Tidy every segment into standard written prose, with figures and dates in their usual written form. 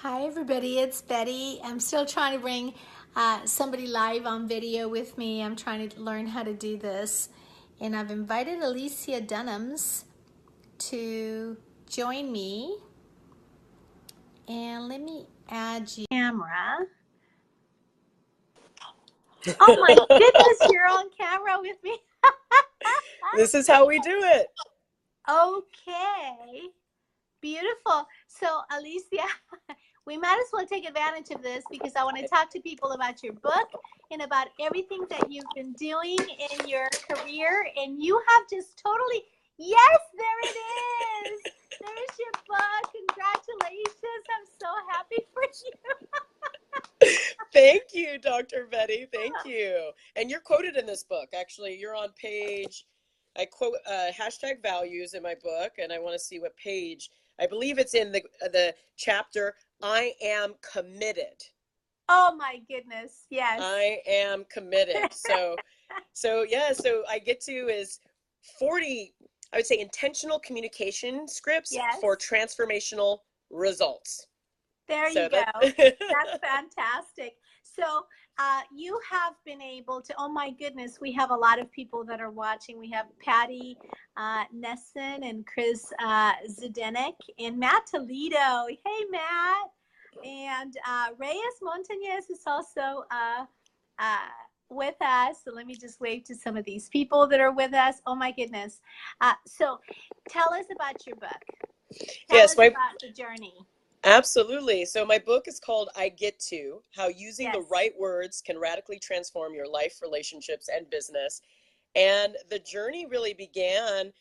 Hi, everybody. It's Betty. I'm still trying to bring somebody live on video with me. I'm trying to learn how to do this. And I've invited Alicia Dunams to join me. And let me add you. Camera. Oh my goodness, you're on camera with me. This is how we do it. Okay. Beautiful. So, Alicia, we might as well take advantage of this because I want to talk to people about your book and about everything that you've been doing in your career. And you have just totally, yes, there it is. There's your book. Congratulations. I'm so happy for you. Thank you, Dr. Betty. Thank you. And you're quoted in this book. Actually, you're on page, I quote hashtag values in my book, and I want to see what page. I believe it's in the chapter, I am committed. Oh my goodness. Yes. I am committed. So I get to is 40, I would say, intentional communication scripts Yes. for transformational results. There you go. That's fantastic. So you have been able to, oh my goodness, we have a lot of people that are watching. We have Patty Nesson and Chris Zdenek and Matt Toledo. Hey, Matt. And Reyes Montañez is also with us. So let me just wave to some of these people that are with us. Oh my goodness. So tell us about your book. Tell us about the journey. Absolutely. So my book is called I Get To, How Using Yes. the Right Words Can Radically Transform Your Life, Relationships, and Business. And the journey really began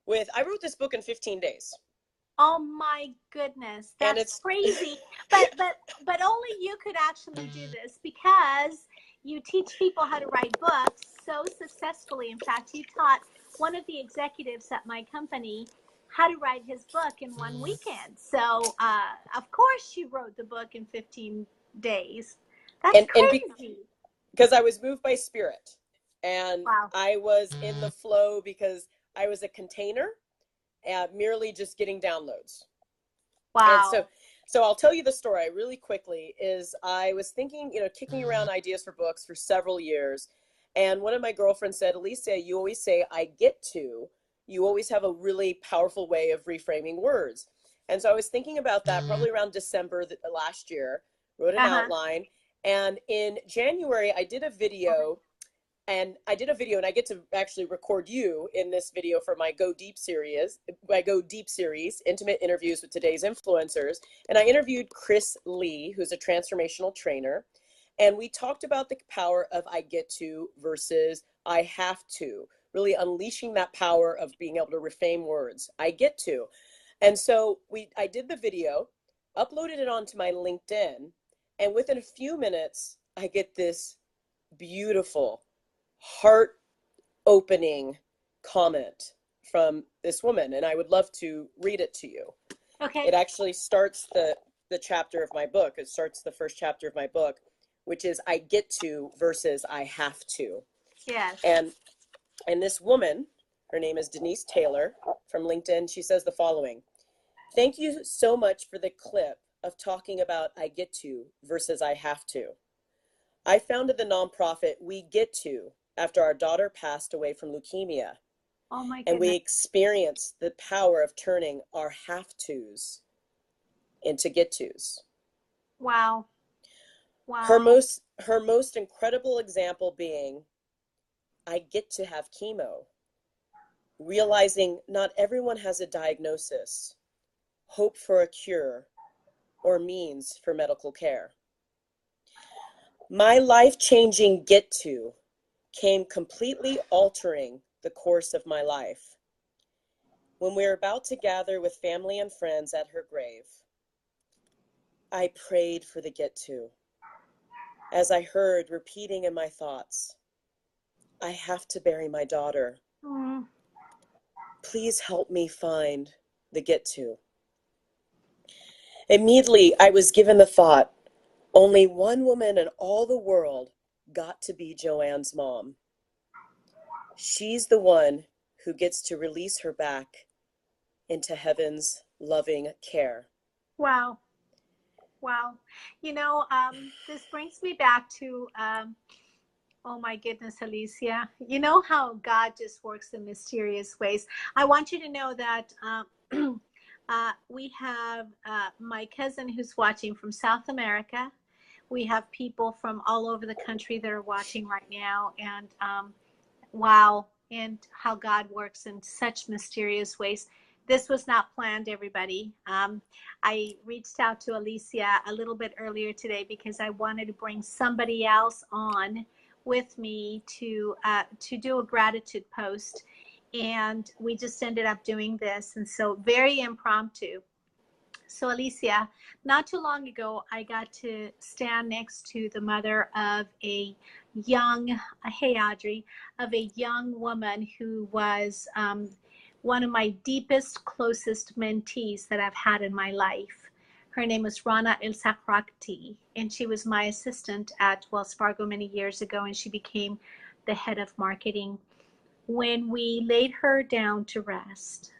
with, I wrote this book in 15 days. Oh my goodness. That's crazy. But only you could actually do this because you teach people how to write books so successfully. In fact, you taught one of the executives at my company how to write his book in one weekend. So, of course, you wrote the book in 15 days. That's crazy. Because I was moved by spirit. And wow. I was in the flow because I was a container, merely just getting downloads. Wow. And so I'll tell you the story really quickly. Is I was thinking, kicking around ideas for books for several years. And one of my girlfriends said, Alicia, you always say, I get to. You always have a really powerful way of reframing words. And so I was thinking about that probably around December last year, wrote an outline. And in January, I did a video. And I get to actually record you in this video for my Go Deep series, intimate interviews with today's influencers. And I interviewed Chris Lee, who's a transformational trainer. And we talked about the power of I get to versus I have to, really unleashing that power of being able to reframe words. I get to. And so I did the video, uploaded it onto my LinkedIn, and within a few minutes, I get this beautiful, heart-opening comment from this woman, and I would love to read it to you. Okay. It actually starts the chapter of my book. It starts the first chapter of my book, which is I get to versus I have to. Yes. And this woman, her name is Denise Taylor from LinkedIn, she says the following: thank you so much for the clip of talking about I get to versus I have to. I founded the nonprofit We Get To after our daughter passed away from leukemia. Oh my goodness. And we experienced the power of turning our have-tos into get-tos. Wow. Wow. Her most incredible example being, I get to have chemo. Realizing not everyone has a diagnosis, hope for a cure, or means for medical care. My life-changing get to came completely altering the course of my life. When we were about to gather with family and friends at her grave, I prayed for the get to, as I heard repeating in my thoughts, I have to bury my daughter. Please help me find the get to. Immediately, I was given the thought, only one woman in all the world got to be Joanne's mom. She's the one who gets to release her back into heaven's loving care. Wow. Wow. You know, this brings me back to, oh my goodness, Alicia. You know how God just works in mysterious ways. I want you to know that we have my cousin who's watching from South America. We have people from all over the country that are watching right now. And wow, and how God works in such mysterious ways. This was not planned, everybody. I reached out to Alicia a little bit earlier today because I wanted to bring somebody else on with me to do a gratitude post, and we just ended up doing this, and so very impromptu. So Alicia, not too long ago, I got to stand next to the mother of a young, hey Audrey, of a young woman who was one of my deepest, closest mentees that I've had in my life. Her name was Rana El Sakrakti, and she was my assistant at Wells Fargo many years ago, and she became the head of marketing. When we laid her down to rest,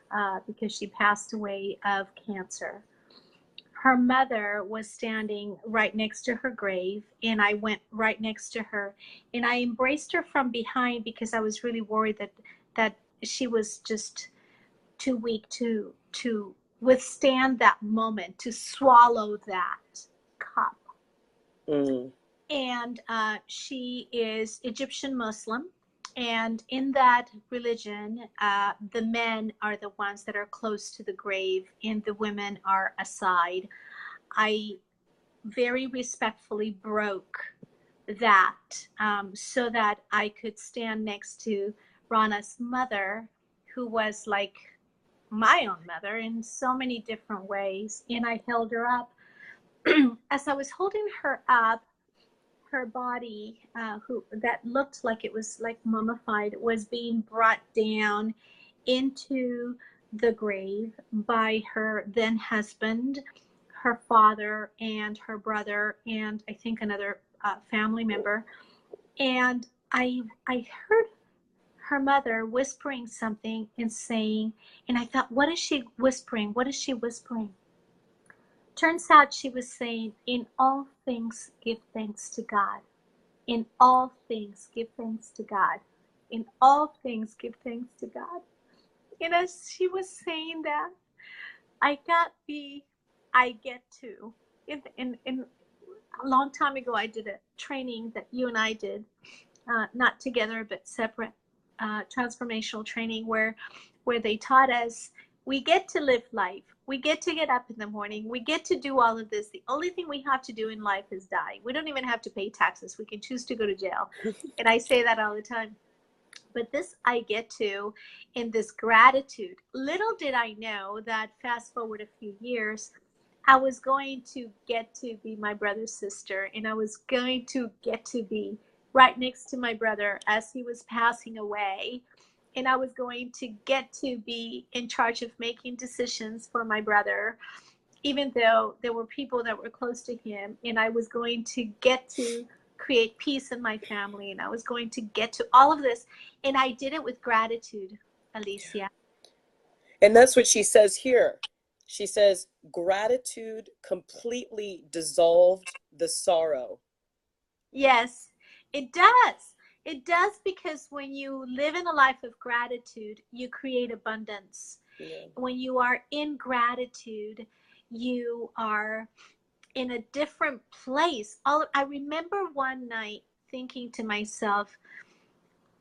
because she passed away of cancer, her mother was standing right next to her grave, and I went right next to her, and I embraced her from behind because I was really worried that she was just too weak to withstand that moment, to swallow that cup. Mm. And she is Egyptian Muslim. And in that religion, the men are the ones that are close to the grave, and the women are aside. I very respectfully broke that, so that I could stand next to Rana's mother, who was like my own mother in so many different ways. And I held her up. As I was holding her up, her body, who that looked like it was like mummified, was being brought down into the grave by her then husband, her father, and her brother, and I think another family member. And I heard her mother whispering something and saying, and I thought, what is she whispering? What is she whispering? Turns out she was saying, in all things, give thanks to God. In all things, give thanks to God. In all things, give thanks to God. And as she was saying that, I got the I get to. In a long time ago, I did a training that you and I did, not together but separate, transformational training where they taught us we get to live life. We get to get up in the morning. We get to do all of this. The only thing we have to do in life is die. We don't even have to pay taxes. We can choose to go to jail. And I say that all the time. But this I get to in this gratitude. Little did I know that fast forward a few years, I was going to get to be my brother's sister, and I was going to get to be right next to my brother as he was passing away. And I was going to get to be in charge of making decisions for my brother, even though there were people that were close to him. And I was going to get to create peace in my family. And I was going to get to all of this. And I did it with gratitude, Alicia. And that's what she says here. She says, gratitude completely dissolved the sorrow. Yes, it does. It does, because when you live in a life of gratitude, you create abundance. Yeah. When you are in gratitude, you are in a different place. I remember one night thinking to myself,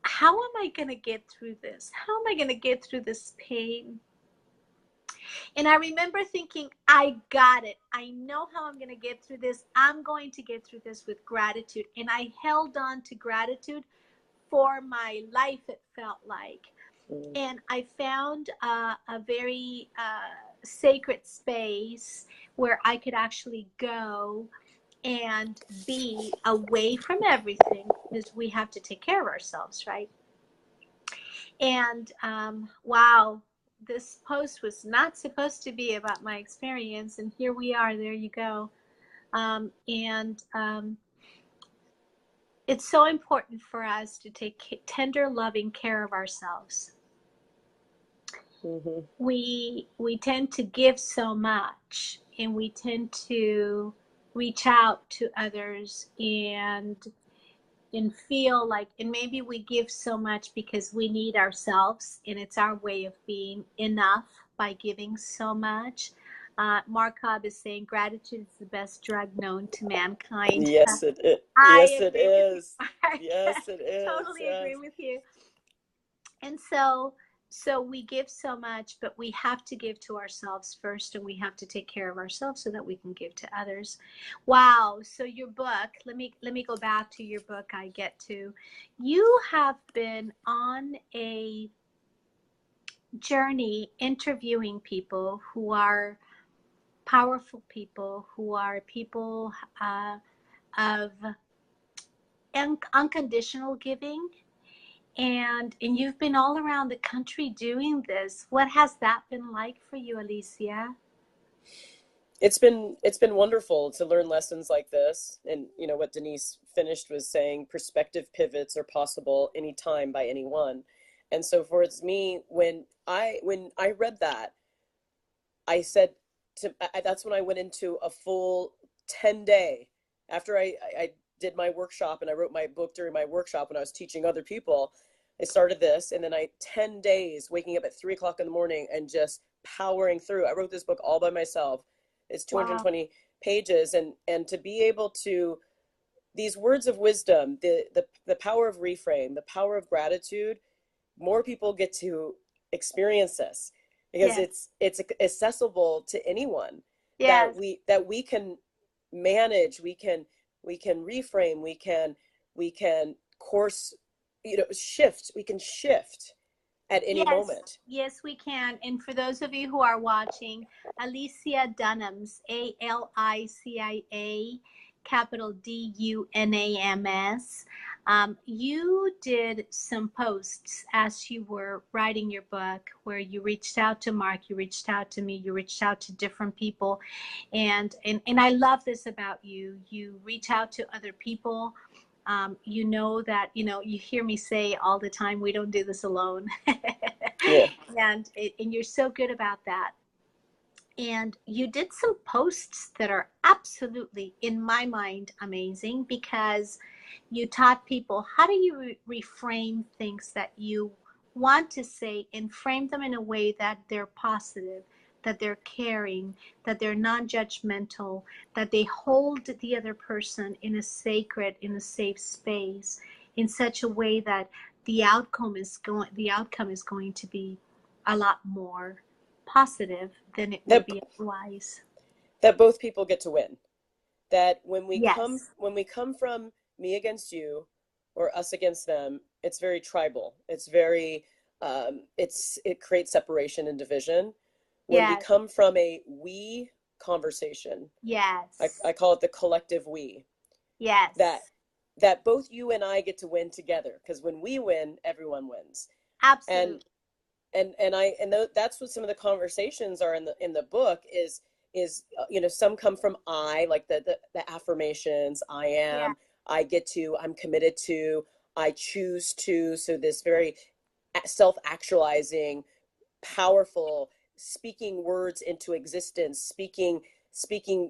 how am I going to get through this? How am I going to get through this pain? And I remember thinking, I got it. I know how I'm going to get through this. I'm going to get through this with gratitude. And I held on to gratitude for my life, it felt like. And I found a very sacred space where I could actually go and be away from everything, because we have to take care of ourselves, right? And wow, this post was not supposed to be about my experience, and here we are. There you go. And it's so important for us to take tender, loving care of ourselves. We tend to give so much, and we tend to reach out to others and feel like, and maybe we give so much because we need ourselves, and it's our way of being enough by giving so much. Mark Cobb is saying gratitude is the best drug known to mankind. Yes, it is. Yes, I it agree with you, is. Mark. Yes, it is. Totally Yes. agree with you. And so we give so much, but we have to give to ourselves first, and we have to take care of ourselves so that we can give to others. Wow. So your book, let me go back to your book. I get to, you have been on a journey interviewing people who are powerful people, who are people of unconditional giving, and you've been all around the country doing this. What has that been like for you, Alicia? It's been wonderful to learn lessons like this. And you know what Denise finished was saying, perspective pivots are possible anytime by anyone. And so for it's me, when I read that, I said that's when I went into a full 10-day after I did my workshop and I wrote my book during my workshop when I was teaching other people. I started this, and then 10 days waking up at 3 o'clock in the morning and just powering through. I wrote this book all by myself. It's Wow. 220 pages, and to be able to, these words of wisdom, the power of reframe, the power of gratitude, more people get to experience this because Yes. it's accessible to anyone, Yes. that we can manage, we can reframe, we can course, shift, we can shift at any Yes. moment. Yes, we can. And for those of you who are watching, Alicia Dunams, Alicia, capital Dunams. You did some posts as you were writing your book where you reached out to Mark, you reached out to me, you reached out to different people. And I love this about you. You reach out to other people. You know that, you hear me say all the time, we don't do this alone. Yeah. And you're so good about that. And you did some posts that are absolutely, in my mind, amazing because you taught people how do you reframe things that you want to say and frame them in a way that they're positive, that they're caring, that they're non-judgmental, that they hold the other person in a sacred, in a safe space, in such a way that the outcome is going to be a lot more positive than it would that be otherwise. that both people get to win, that Yes. when we come from me against you or us against them, it's very tribal, it's very it creates separation and division. When we Yes. come from a we conversation, Yes. I call it the collective we, that Yes. both you and I get to win together, because when we win, everyone wins. And Absolutely. that's what some of the conversations are in the book is some come from I, like the affirmations, I Yeah. am, I get to, I'm committed to, I choose to. So this very self-actualizing, powerful, speaking words into existence, speaking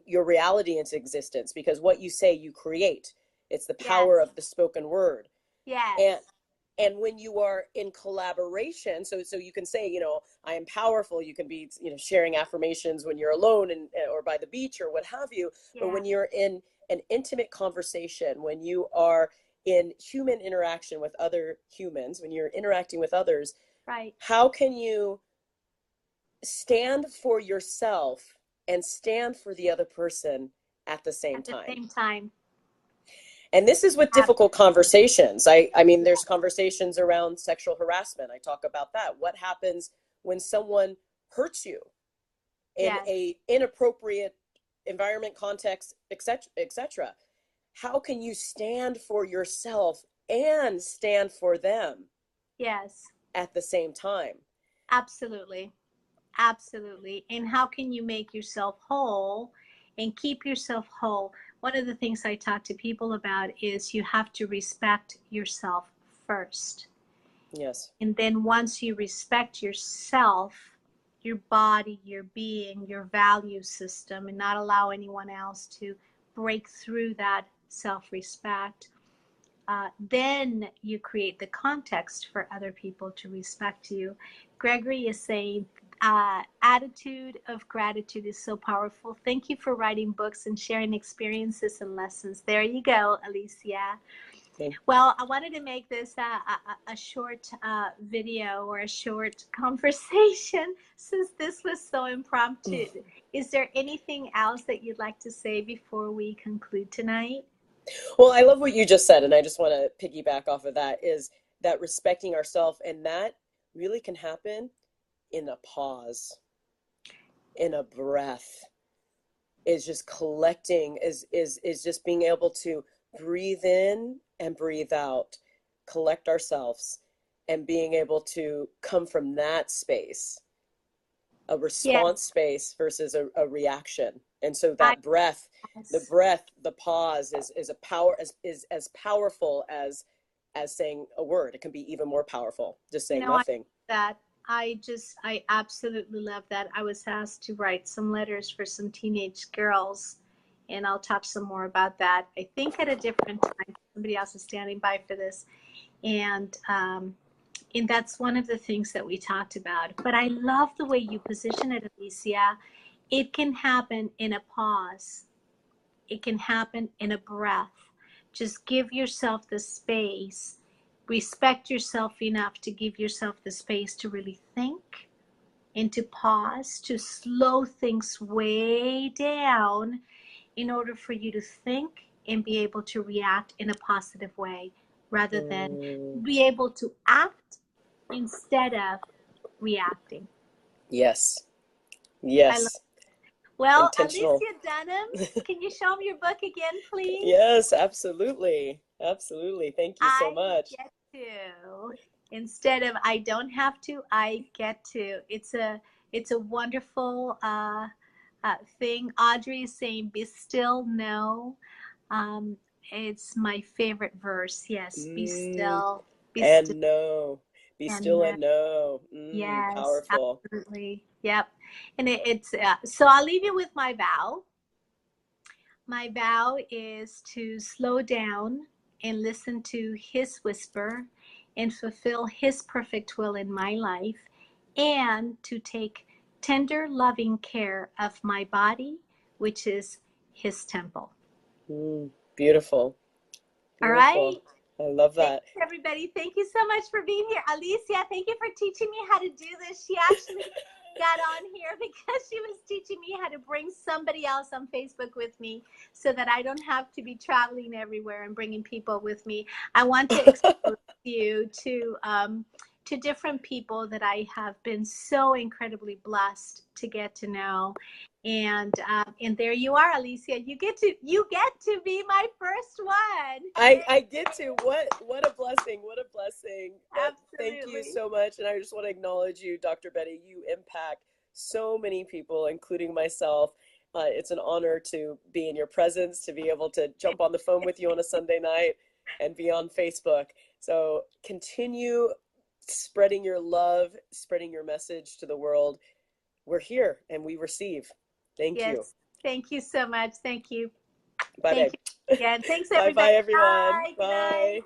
your reality into existence, because what you say you create. It's the Yes. power of the spoken word. and Yes. and when you are in collaboration, so you can say, I am powerful, you can be, sharing affirmations when you're alone and or by the beach or what have you. But Yeah. when you're in an intimate conversation, when you are in human interaction with other humans, when you're interacting with others, Right. how can you stand for yourself and stand for the other person at the same At the time? same time. And this is with difficult Absolutely. conversations. I mean, Yeah. there's conversations around sexual harassment. I talk about that. What happens when someone hurts you in Yes. a inappropriate environment, context, etc., etc.? How can you stand for yourself and stand for them Yes. at the same time? Absolutely. Absolutely. And how can you make yourself whole and keep yourself whole? One of the things I talk to people about is you have to respect yourself first. Yes. And then once you respect yourself, your body, your being, your value system, and not allow anyone else to break through that self-respect, then you create the context for other people to respect you. Gregory is saying, attitude of gratitude is so powerful. Thank you for writing books and sharing experiences and lessons. There you go, Alicia. Okay. Well, I wanted to make this a short video or a short conversation since this was so impromptu. Is there anything else that you'd like to say before we conclude tonight? Well, I love what you just said, and I just want to piggyback off of that, is that respecting ourselves, and that really can happen in a pause, in a breath, is just collecting, is just being able to breathe in and breathe out, collect ourselves, and being able to come from that space, a response space versus a reaction. And so that breath, the pause is a power, is as powerful as saying a word. It can be even more powerful, just saying nothing. I absolutely love that. I was asked to write some letters for some teenage girls, and I'll talk some more about that, I think, at a different time. Somebody else is standing by for this. And that's one of the things that we talked about. But I love the way you position it, Alicia. It can happen in a pause. It can happen in a breath. Just give yourself the space. Respect yourself enough to give yourself the space to really think and to pause, to slow things way down in order for you to think and be able to react in a positive way rather than be able to act instead of reacting. Yes. Yes. Well, Alicia Dunams, can you show me your book again, please? Yes, absolutely. Absolutely. Thank you so much. I get to. Instead of I don't have to, I get to. It's a wonderful thing. Audrey is saying, be still, know. It's my favorite verse. Yes, be still. And know. Be still and know. Yes, powerful. Absolutely. Yep. And it's so I'll leave you with my vow. My vow is to slow down and listen to his whisper and fulfill his perfect will in my life, and to take tender, loving care of my body, which is his temple. Beautiful. All right. I love that. Thanks, everybody. Thank you so much for being here. Alicia, thank you for teaching me how to do this. She actually got on here because she was teaching me how to bring somebody else on Facebook with me so that I don't have to be traveling everywhere and bringing people with me. I want to expose you to different people that I have been so incredibly blessed to get to know. And there you are, Alicia. You get to be my first one. I get to. What a blessing. What a blessing. Absolutely. Thank you so much. And I just want to acknowledge you, Dr. Betty. You impact so many people, including myself. It's an honor to be in your presence, to be able to jump on the phone with you on a Sunday night and be on Facebook. So continue spreading your love, spreading your message to the world. We're here and we receive. Thank you. Thank you so much. Thank you. Bye. Thank you again. Thanks, everybody. Bye, everyone. Bye.